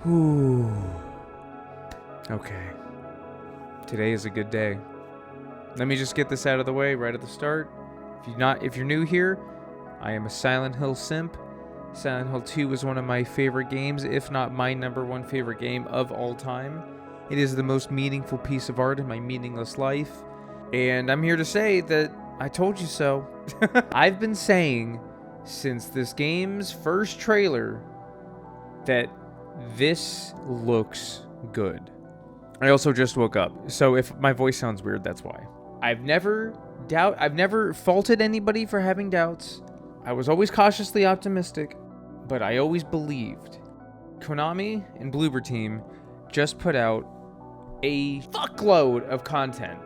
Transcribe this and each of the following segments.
Ooh. Okay. Today is a good day. Let me just get this out of the way right at the start. If you're new here, I am a Silent Hill simp. Silent Hill 2 is one of my favorite games, if not my number one favorite game of all time. It is the most meaningful piece of art in my meaningless life. And I'm here to say that I told you so. I've been saying since this game's first trailer that this looks good. I also just woke up, so if my voice sounds weird, that's why. I've never faulted anybody for having doubts. I was always cautiously optimistic, but I always believed. Konami and Bloober Team just put out a fuckload of content.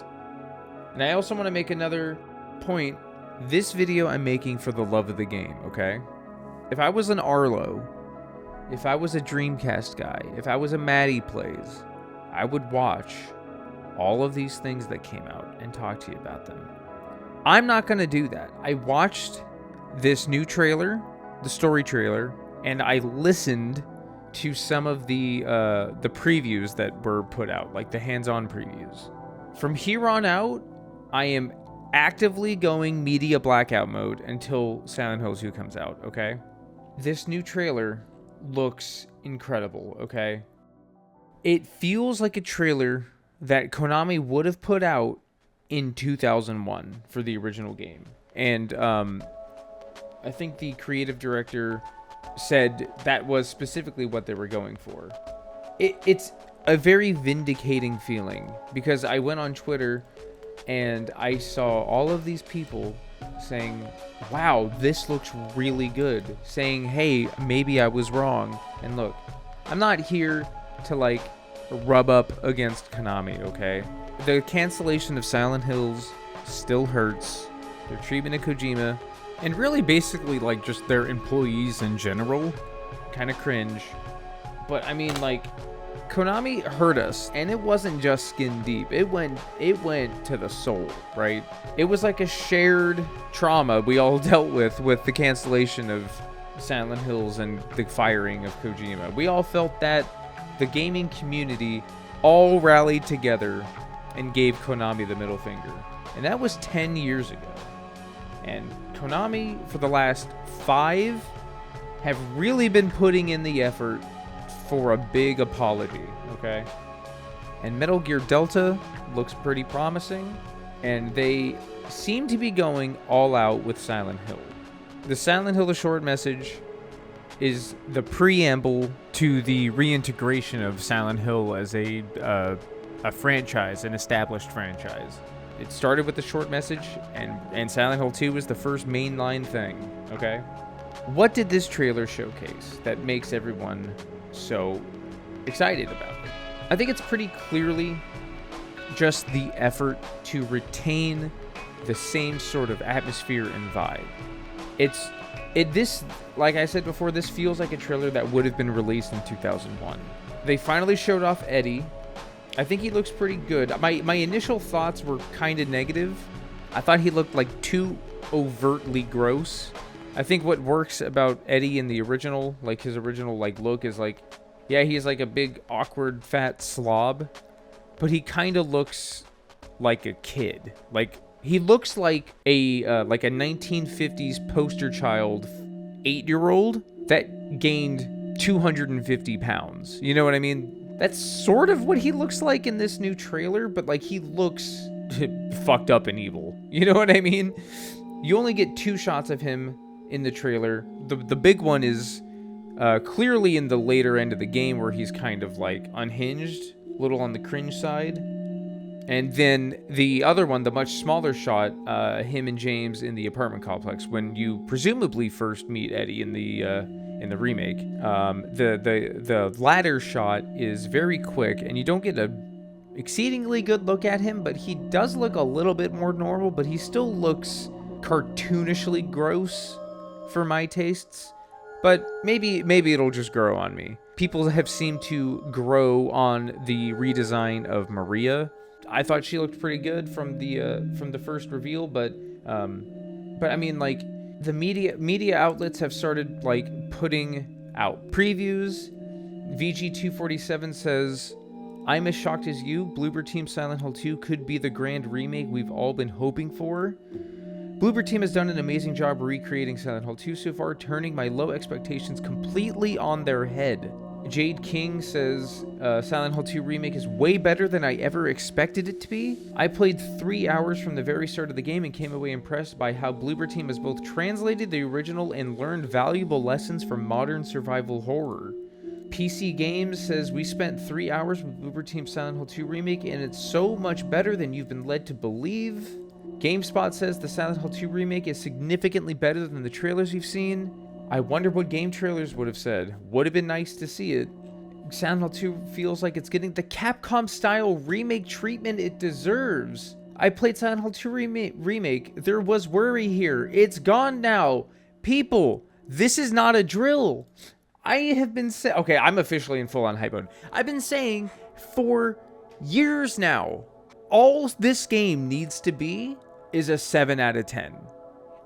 And I also want to make another point. This video I'm making for the love of the game, okay? If I was an Arlo, if I was a Dreamcast guy, if I was a Maddie Plays, I would watch all of these things that came out and talk to you about them. I'm not going to do that. I watched this new trailer, the story trailer, and I listened to some of the previews that were put out, like the hands-on previews. From here on out, I am actively going media blackout mode until Silent Hill 2 comes out, okay? This new trailer looks incredible, okay? It feels like a trailer that Konami would have put out in 2001 for the original game. And I think the creative director said that was specifically what they were going for. It's a very vindicating feeling because I went on Twitter and I saw all of these people saying, wow, this looks really good. Saying, hey, maybe I was wrong. And look, I'm not here to like rub up against Konami, okay? The cancellation of Silent Hills still hurts. Their treatment of Kojima, and really basically like just their employees in general, kind of cringe. But I mean, like, Konami hurt us, and it wasn't just skin deep. It went to the soul, right? It was like a shared trauma we all dealt with the cancellation of Silent Hills and the firing of Kojima. We all felt that. The gaming community all rallied together and gave Konami the middle finger. And that was 10 years ago. And Konami, for the last 5, have really been putting in the effort for a big apology, okay? And Metal Gear Delta looks pretty promising, and they seem to be going all out with Silent Hill. The Silent Hill The Short Message is the preamble to the reintegration of Silent Hill as a franchise, an established franchise. It started with the short message, and Silent Hill 2 was the first mainline thing, okay? What did this trailer showcase that makes everyone so excited about it? I think it's pretty clearly just the effort to retain the same sort of atmosphere and vibe. This, like I said before, this feels like a trailer that would have been released in 2001. They finally showed off Eddie. I think he looks pretty good. My initial thoughts were kind of negative. I thought he looked like too overtly gross. I think what works about Eddie in the original, like his original like look, is like, yeah, he's like a big awkward fat slob, but he kind of looks like a kid. Like, he looks like a 1950s poster child 8-year-old that gained 250 pounds. You know what I mean? That's sort of what he looks like in this new trailer, but like he looks fucked up and evil. You know what I mean? You only get 2 shots of him in the trailer. The big one is clearly in the later end of the game where he's kind of like unhinged, a little on the cringe side. And then the other one, the much smaller shot, him and James in the apartment complex when you presumably first meet Eddie in the remake. The latter shot is very quick, and you don't get a exceedingly good look at him, but he does look a little bit more normal, but he still looks cartoonishly gross for my tastes. But maybe it'll just grow on me. People have seemed to grow on the redesign of Maria. I thought she looked pretty good from the first reveal, but I mean, like, the media outlets have started like putting out previews, VG247 says, I'm as shocked as you. Bloober Team Silent Hill 2 could be the grand remake we've all been hoping for. Bloober Team has done an amazing job recreating Silent Hill 2 so far, turning my low expectations completely on their head. Jade King says, Silent Hill 2 Remake is way better than I ever expected it to be. I played 3 hours from the very start of the game and came away impressed by how Bloober Team has both translated the original and learned valuable lessons from modern survival horror. PC Games says, we spent 3 hours with Bloober Team Silent Hill 2 Remake and it's so much better than you've been led to believe. GameSpot says the Silent Hill 2 Remake is significantly better than the trailers you've seen. I wonder what game trailers would have said. Would have been nice to see it. Silent Hill 2 feels like it's getting the Capcom-style remake treatment it deserves. I played Silent Hill 2 Remake. There was worry here. It's gone now. People, this is not a drill. I have been saying... Okay, I'm officially in full-on hype mode. I've been saying for years now, all this game needs to be is a 7 out of 10.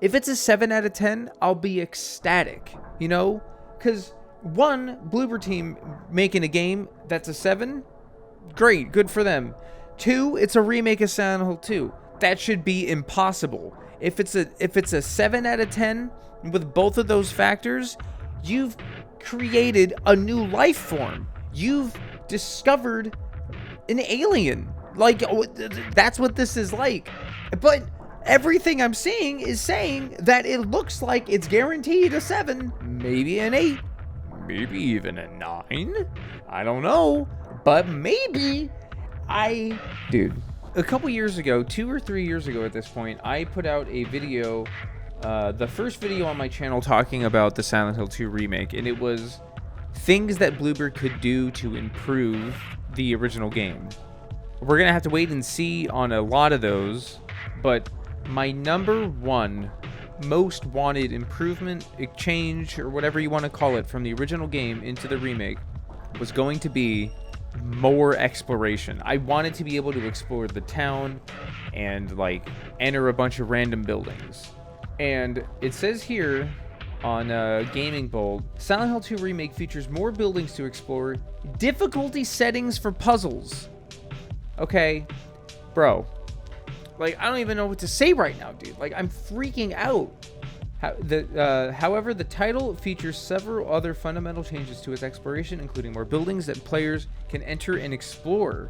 If it's a 7 out of 10, I'll be ecstatic, you know? Because, one, Bloober Team making a game that's a 7, great, good for them. 2, it's a remake of Silent Hill 2. That should be impossible. If it's a 7 out of 10 with both of those factors, you've created a new life form. You've discovered an alien. Like, that's what this is like. But everything I'm seeing is saying that it looks like it's guaranteed a 7, maybe an 8, maybe even a 9. I don't know, but maybe Dude, a couple years ago, 2 or 3 years ago at this point, I put out a video, the first video on my channel talking about the Silent Hill 2 remake, and it was things that Bloober could do to improve the original game. We're going to have to wait and see on a lot of those, but my number one most wanted improvement, change, or whatever you want to call it, from the original game into the remake was going to be more exploration. I wanted to be able to explore the town and, like, enter a bunch of random buildings. And it says here on Gaming Bold, Silent Hill 2 Remake features more buildings to explore, difficulty settings for puzzles. Okay, bro. Like, I don't even know what to say right now, dude. Like, I'm freaking out. However, the title features several other fundamental changes to its exploration, including more buildings that players can enter and explore.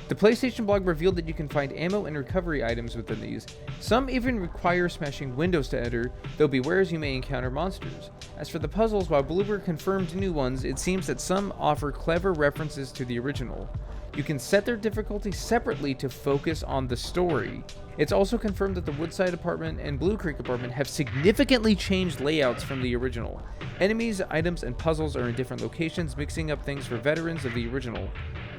The PlayStation blog revealed that you can find ammo and recovery items within these. Some even require smashing windows to enter, though beware as you may encounter monsters. As for the puzzles, while Bloober confirmed new ones, it seems that some offer clever references to the original. You can set their difficulty separately to focus on the story. It's also confirmed that the Woodside apartment and Blue Creek apartment have significantly changed layouts from the original. Enemies, items, and puzzles are in different locations, mixing up things for veterans of the original.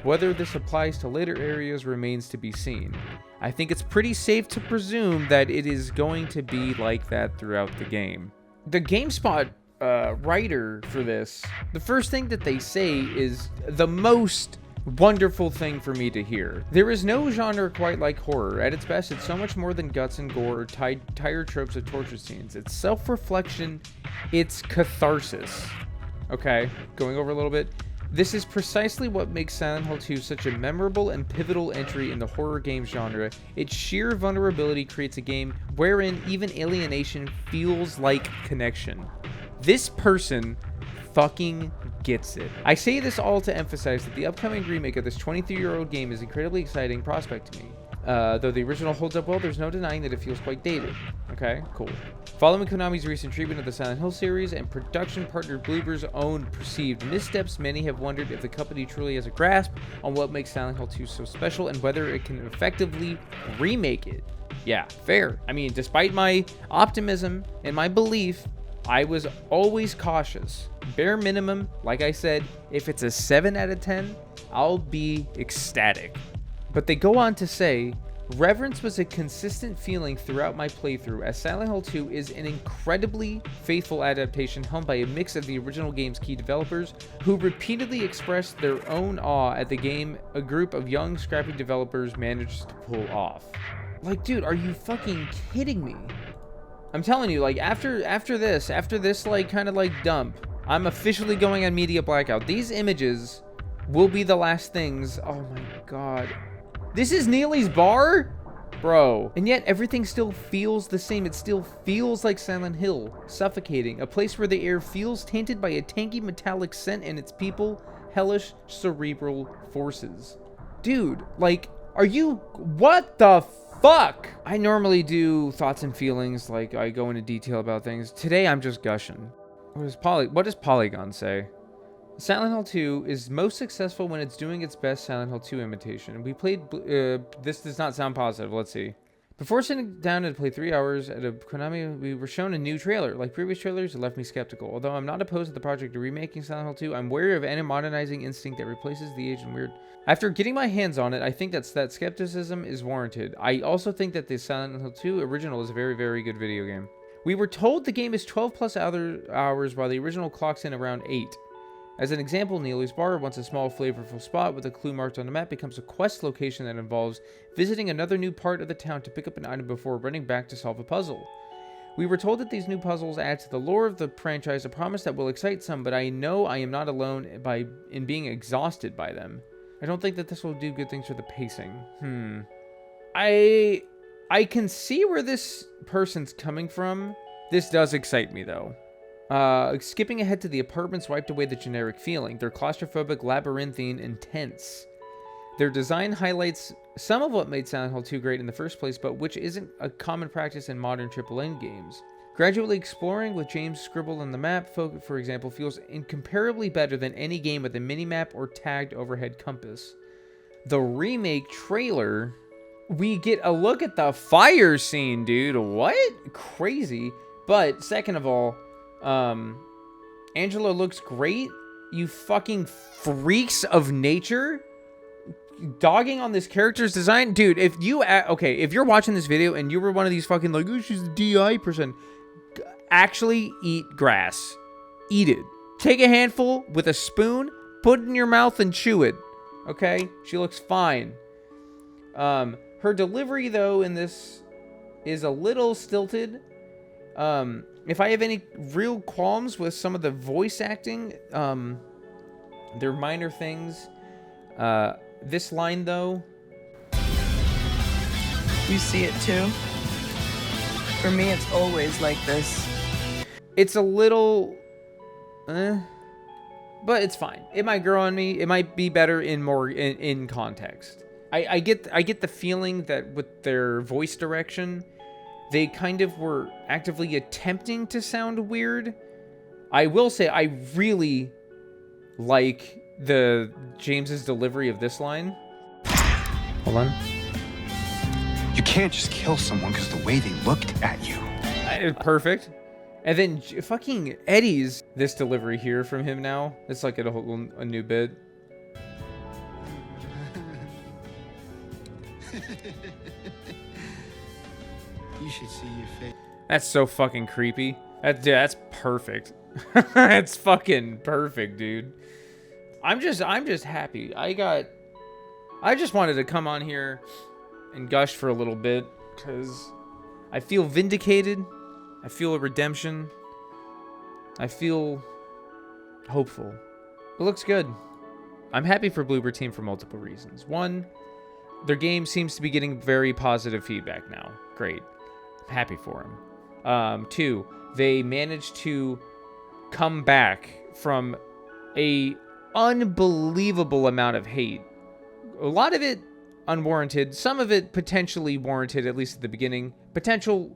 Whether this applies to later areas remains to be seen. I think it's pretty safe to presume that it is going to be like that throughout the game. The GameSpot writer for this, the first thing that they say is the most wonderful thing for me to hear. There is no genre quite like horror. At its best, it's so much more than guts and gore or tired tropes of torture scenes. It's self-reflection. It's catharsis. Okay, going over a little bit. This is precisely what makes Silent Hill 2 such a memorable and pivotal entry in the horror game genre. Its sheer vulnerability creates a game wherein even alienation feels like connection. This person fucking gets it. I say this all to emphasize that the upcoming remake of this 23-year-old game is an incredibly exciting prospect to me. Though the original holds up well, there's no denying that it feels quite dated. Okay, cool. Following Konami's recent treatment of the Silent Hill series and production partner Bloober's own perceived missteps, many have wondered if the company truly has a grasp on what makes Silent Hill 2 so special and whether it can effectively remake it. Yeah, fair. I mean, despite my optimism and my belief, I was always cautious. Bare minimum, like I said, if it's a 7 out of 10, I'll be ecstatic. But they go on to say, reverence was a consistent feeling throughout my playthrough, as Silent Hill 2 is an incredibly faithful adaptation helmed by a mix of the original game's key developers, who repeatedly expressed their own awe at the game a group of young, scrappy developers managed to pull off. Like, dude, are you fucking kidding me? I'm telling you, like, after this, like, kind of, like, dump, I'm officially going on media blackout. These images will be the last things. Oh my god. This is Neely's bar? Bro. And yet everything still feels the same. It still feels like Silent Hill. Suffocating. A place where the air feels tainted by a tangy metallic scent and its people, hellish cerebral forces. Dude, like, are you... What the fuck? I normally do thoughts and feelings, like I go into detail about things. Today I'm just gushing. What does Polygon say? Silent Hill 2 is most successful when it's doing its best Silent Hill 2 imitation. We played... this does not sound positive. Let's see. Before sitting down to play 3 hours at a Konami, we were shown a new trailer. Like previous trailers, it left me skeptical. Although I'm not opposed to the project of remaking Silent Hill 2, I'm wary of any modernizing instinct that replaces the aged and weird. After getting my hands on it, I think that skepticism is warranted. I also think that the Silent Hill 2 original is a very, very good video game. We were told the game is 12 plus hours while the original clocks in around 8. As an example, Neely's Bar, once a small flavorful spot with a clue marked on the map, becomes a quest location that involves visiting another new part of the town to pick up an item before running back to solve a puzzle. We were told that these new puzzles add to the lore of the franchise, a promise that will excite some, but I know I am not alone in being exhausted by them. I don't think that this will do good things for the pacing. I can see where this person's coming from. This does excite me, though. Skipping ahead to the apartments wiped away the generic feeling. They're claustrophobic, labyrinthine, and tense. Their design highlights some of what made Silent Hill 2 great in the first place, but which isn't a common practice in modern AAA games. Gradually exploring with James scribbled on the map, for example, feels incomparably better than any game with a minimap or tagged overhead compass. The remake trailer, we get a look at the fire scene, dude. What? Crazy. But second of all, Angela looks great. You fucking freaks of nature. Dogging on this character's design. Dude, if you're watching this video and you were one of these fucking like, oh, she's a DI person, actually eat grass. Eat it. Take a handful with a spoon, put it in your mouth and chew it. Okay? She looks fine. Her delivery, though, in this is a little stilted. If I have any real qualms with some of the voice acting, they're minor things. This line, though. You see it too? For me, it's always like this. It's a little... but it's fine. It might grow on me. It might be better in context. I get the feeling that with their voice direction, they kind of were actively attempting to sound weird. I will say I really like James's delivery of this line. Hold on. You can't just kill someone because the way they looked at you. Perfect. And then fucking Eddie's this delivery here from him now. It's like a new bit. You should see your face. That's so fucking creepy. That's perfect. That's fucking perfect, dude. I'm just happy. I just wanted to come on here and gush for a little bit because I feel vindicated. I feel a redemption. I feel hopeful. It looks good. I'm happy for Bloober Team for multiple reasons. One, their game seems to be getting very positive feedback now. Great. I'm happy for them. Two, they managed to come back from a unbelievable amount of hate. A lot of it unwarranted. Some of it potentially warranted, at least at the beginning. Potential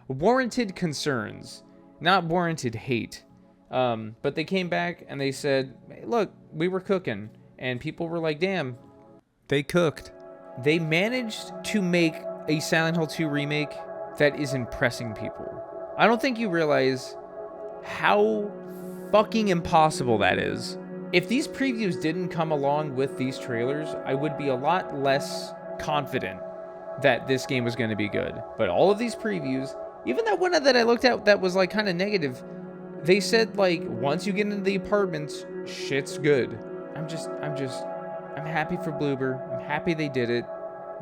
warranted concerns, not warranted hate. But they came back and they said, hey, look, we were cooking. And people were like, damn, they cooked. They managed to make a Silent Hill 2 remake that is impressing people. I don't think you realize how fucking impossible that is. If these previews didn't come along with these trailers, I would be a lot less confident that this game was going to be good. But all of these previews, even that one that I looked at that was like kind of negative, they said like once you get into the apartments, shit's good. I'm happy for Bloober. I'm happy they did it.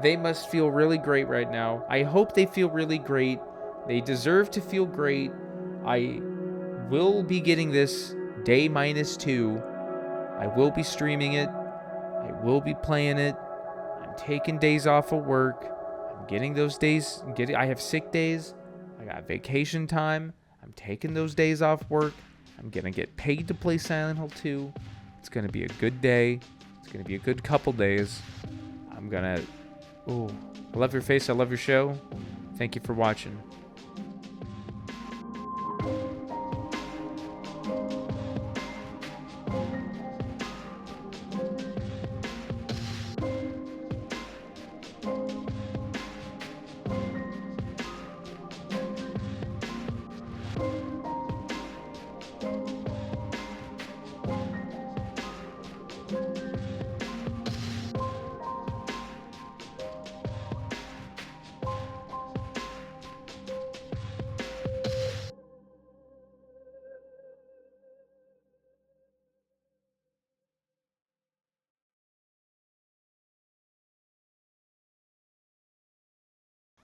They must feel really great right now. I hope they feel really great. They deserve to feel great. I will be getting this day -2. I will be streaming it. I will be playing it. I'm taking days off of work. I'm getting those days. I have sick days. I got vacation time. I'm taking those days off work. I'm going to get paid to play Silent Hill 2. It's going to be a good day. It's going to be a good couple days. I'm going to... Ooh. I love your face. I love your show. Thank you for watching.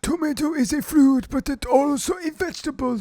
Tomato is a fruit, but it's also a vegetable.